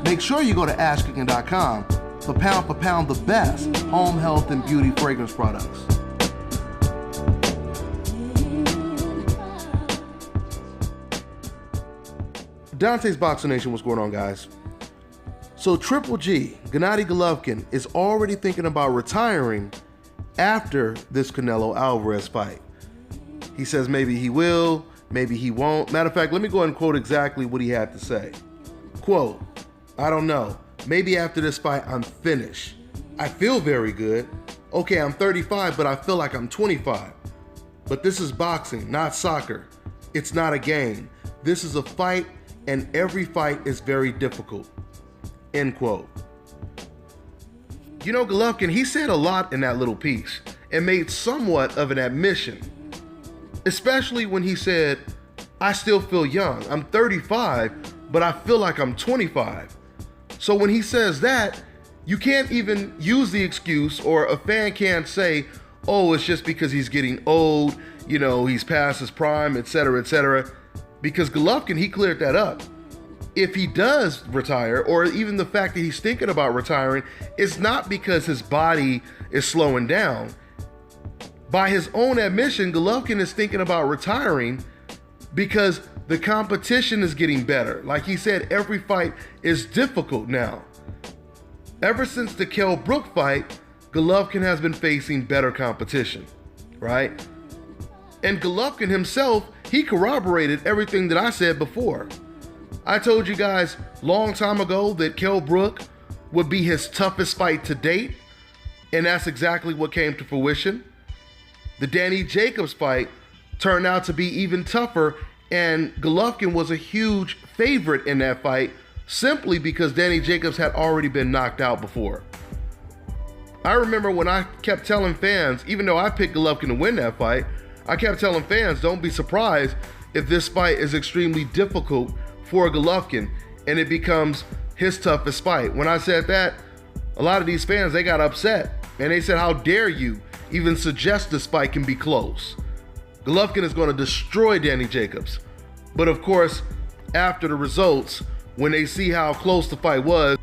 Make sure you go to ashkicking.com for pound the best home health and beauty fragrance products. Dante's Boxing Nation, what's going on, guys? So Triple G, Gennady Golovkin, is already thinking about retiring after this Canelo Alvarez fight. He says maybe he will, maybe he won't. Matter of fact, let me go ahead and quote exactly what he had to say. Quote, "I don't know. Maybe after this fight, I'm finished. I feel very good. Okay, I'm 35, but I feel like I'm 25. But this is boxing, not soccer. It's not a game. This is a fight, and every fight is very difficult." End quote. You know, Golovkin, he said a lot in that little piece and made somewhat of an admission, especially when he said, "I still feel young. I'm 35, but I feel like I'm 25. So when he says that, you can't even use the excuse, or a fan can't say, "Oh, it's just because he's getting old, you know, he's past his prime, etc., etc." Because Golovkin, he cleared that up. If he does retire, or even the fact that he's thinking about retiring, it's not because his body is slowing down. By his own admission, Golovkin is thinking about retiring because the competition is getting better. Like he said, every fight is difficult now. Ever since the Kell Brook fight, Golovkin has been facing better competition, right? And Golovkin himself, he corroborated everything that I said before. I told you guys long time ago that Kell Brook would be his toughest fight to date, and that's exactly what came to fruition. The Danny Jacobs fight turned out to be even tougher, and Golovkin was a huge favorite in that fight simply because Danny Jacobs had already been knocked out before. I remember when I kept telling fans, even though I picked Golovkin to win that fight, I kept telling fans, don't be surprised if this fight is extremely difficult for Golovkin and it becomes his toughest fight. When I said that, a lot of these fans, they got upset and they said, "How dare you even suggest this fight can be close? Golovkin is going to destroy Danny Jacobs." But of course, after the results, when they see how close the fight was,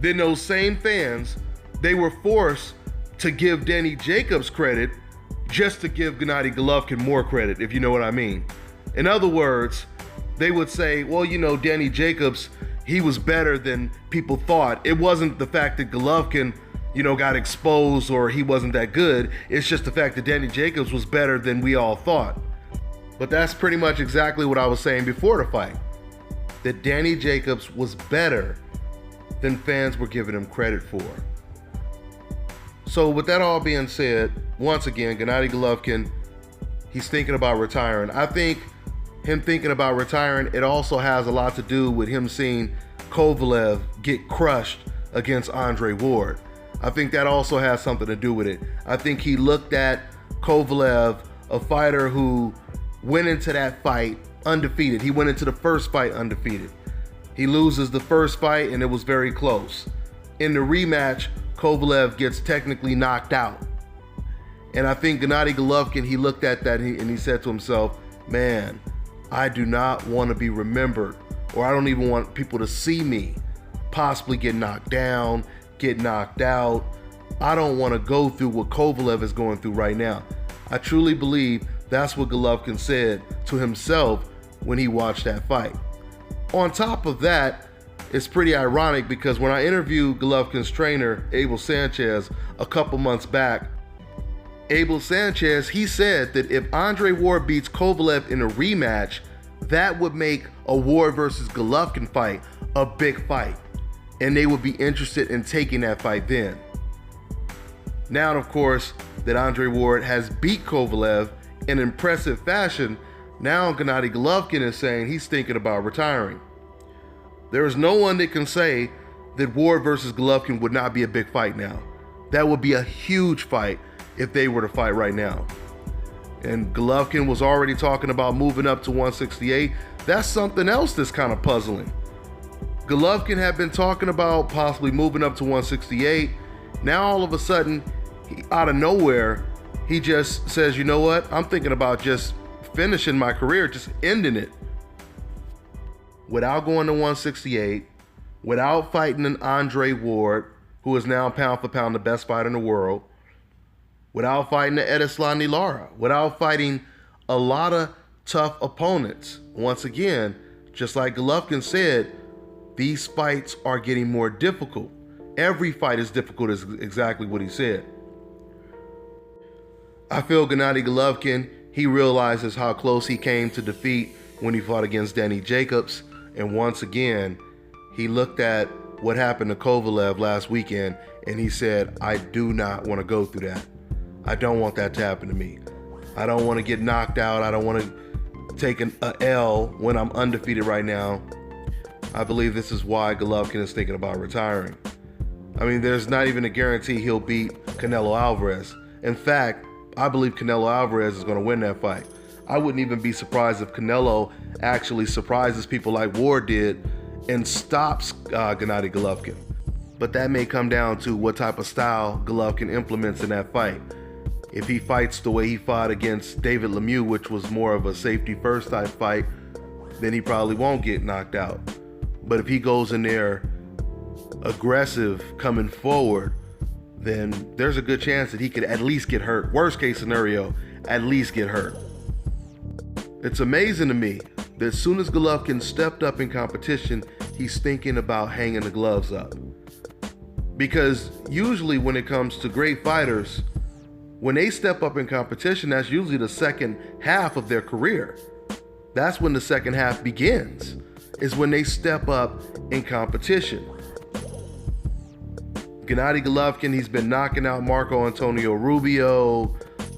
then those same fans, they were forced to give Danny Jacobs credit just to give Gennady Golovkin more credit, if you know what I mean. In other words, they would say, well, you know, Danny Jacobs, he was better than people thought. It wasn't the fact that Golovkin, you know, got exposed or he wasn't that good. It's just the fact that Danny Jacobs was better than we all thought. But that's pretty much exactly what I was saying before the fight, that Danny Jacobs was better than fans were giving him credit for. So with that all being said, once again, Gennady Golovkin, he's thinking about retiring. I think him thinking about retiring, it also has a lot to do with him seeing Kovalev get crushed against Andre Ward. I think that also has something to do with it. I think he looked at Kovalev, a fighter who went into that fight undefeated. He went into the first fight undefeated. He loses the first fight and it was very close. In the rematch, Kovalev gets technically knocked out. And I think Gennady Golovkin, he looked at that and he said to himself, man, I do not want to be remembered, or I don't even want people to see me possibly get knocked down, get knocked out. I don't want to go through what Kovalev is going through right now. I truly believe that's what Golovkin said to himself when he watched that fight. On top of that, it's pretty ironic because when I interviewed Golovkin's trainer, Abel Sanchez, a couple months back, Abel Sanchez, he said that if Andre Ward beats Kovalev in a rematch, that would make a Ward versus Golovkin fight a big fight, and they would be interested in taking that fight then. Now, of course, that Andre Ward has beat Kovalev in impressive fashion, now Gennady Golovkin is saying he's thinking about retiring. There is no one that can say that Ward versus Golovkin would not be a big fight now. That would be a huge fight if they were to fight right now. And Golovkin was already talking about moving up to 168. That's something else that's kind of puzzling. Golovkin had been talking about possibly moving up to 168. Now all of a sudden, out of nowhere, he just says, you know what? I'm thinking about just finishing my career, just ending it. Without going to 168, without fighting an Andre Ward, who is now pound for pound the best fighter in the world, without fighting an Edeslani Lara, without fighting a lot of tough opponents. Once again, just like Golovkin said, these fights are getting more difficult. Every fight is difficult is exactly what he said. I feel Gennady Golovkin, he realizes how close he came to defeat when he fought against Danny Jacobs. And once again, he looked at what happened to Kovalev last weekend and he said, I do not want to go through that. I don't want that to happen to me. I don't want to get knocked out. I don't want to take an L when I'm undefeated right now. I believe this is why Golovkin is thinking about retiring. I mean, there's not even a guarantee he'll beat Canelo Alvarez. In fact, I believe Canelo Alvarez is going to win that fight. I wouldn't even be surprised if Canelo actually surprises people like Ward did and stops Gennady Golovkin. But that may come down to what type of style Golovkin implements in that fight. If he fights the way he fought against David Lemieux, which was more of a safety first type fight, then he probably won't get knocked out. But if he goes in there aggressive, coming forward, then there's a good chance that he could at least get hurt. Worst case scenario, at least get hurt. It's amazing to me that as soon as Golovkin stepped up in competition, he's thinking about hanging the gloves up. Because usually when it comes to great fighters, when they step up in competition, that's usually the second half of their career. That's when the second half begins, is when they step up in competition. Gennady Golovkin, he's been knocking out Marco Antonio Rubio,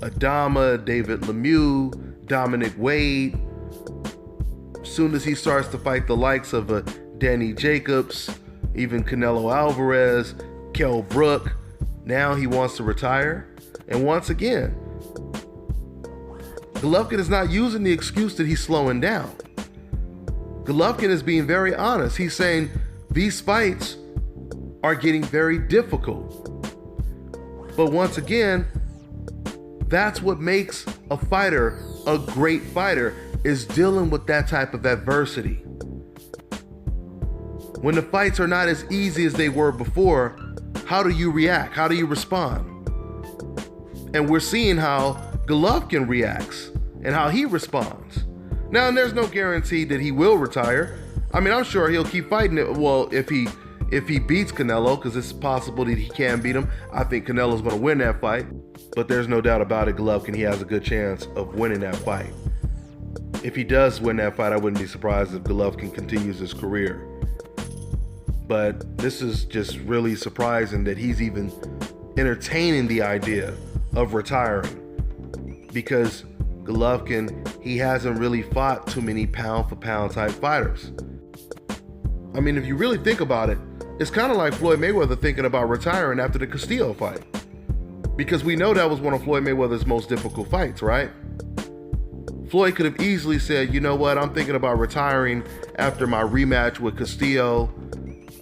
Adama, David Lemieux, Dominic Wade. As soon as he starts to fight the likes of Danny Jacobs, even Canelo Alvarez, Kell Brook, now he wants to retire. And once again, Golovkin is not using the excuse that he's slowing down. Golovkin is being very honest. He's saying these fights are getting very difficult. But once again, that's what makes a fighter a great fighter, is dealing with that type of adversity. When the fights are not as easy as they were before, how do you react? How do you respond? And we're seeing how Golovkin reacts and how he responds. Now, and there's no guarantee that he will retire. I mean, I'm sure he'll keep fighting it. Well, if he beats Canelo, because it's possible that he can beat him, I think Canelo's going to win that fight. But there's no doubt about it, Golovkin, he has a good chance of winning that fight. If he does win that fight, I wouldn't be surprised if Golovkin continues his career. But this is just really surprising that he's even entertaining the idea of retiring, because Golovkin, he hasn't really fought too many pound for pound type fighters. I mean, if you really think about it, it's kind of like Floyd Mayweather thinking about retiring after the Castillo fight, because we know that was one of Floyd Mayweather's most difficult fights, right? Floyd could have easily said, you know what, I'm thinking about retiring after my rematch with Castillo.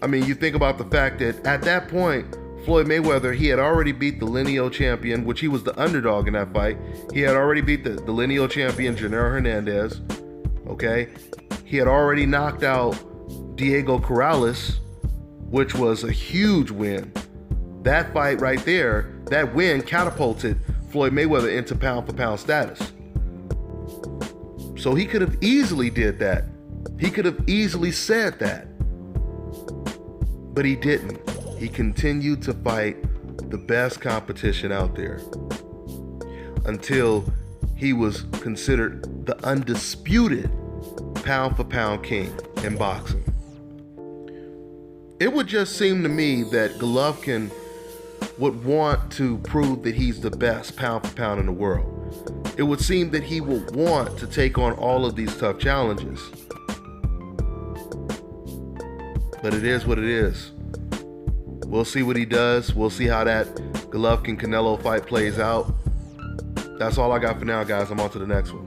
I mean, you think about the fact that at that point, Floyd Mayweather, he had already beat the lineal champion, which he was the underdog in that fight. He had already beat the lineal champion, Janelle Hernandez, okay? He had already knocked out Diego Corrales, which was a huge win. That fight right there, that win catapulted Floyd Mayweather into pound for pound status. So he could have easily did that. He could have easily said that. But he didn't. He continued to fight the best competition out there until he was considered the undisputed pound for pound king in boxing. It would just seem to me that Golovkin would want to prove that he's the best pound for pound in the world. It would seem that he would want to take on all of these tough challenges. But it is what it is. We'll see what he does. We'll see how that Golovkin-Canelo fight plays out. That's all I got for now, guys. I'm on to the next one.